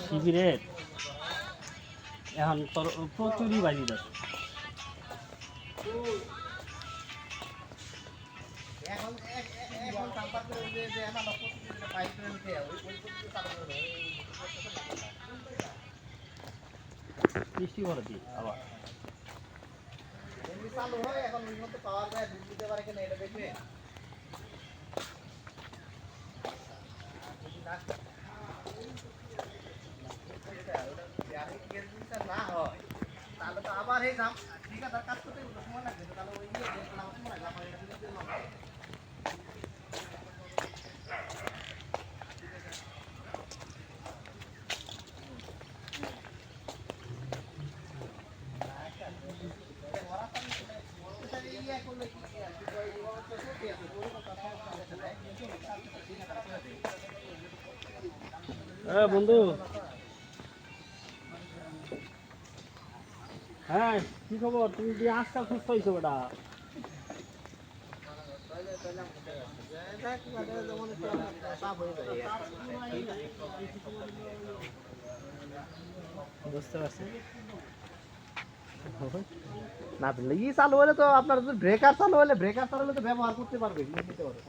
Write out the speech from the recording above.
শিবিরের এখন তোর প্রচুরই বাজি যাচ্ছে। বৃষ্টি করে দিই আবার চালু হয় এখন ওই মতো পাওয়ার যায় দুধ দিতে পারে কিনা এটা দেখবে। না হয় তাহলে তো আবার এই দাম ঠিক আছে কাজ করতে সময় লাগবে তাহলে ওই সময় লাগবে। বন্ধু হ্যাঁ কি খবর? তুমি যে আজকাল সুস্থ হয়েছো বেটা। বুঝতে পারছি না ই চালু হলে তো আপনার ব্রেকার চালু হলে তো ব্যবহার করতে পারবে নিতে পারবে।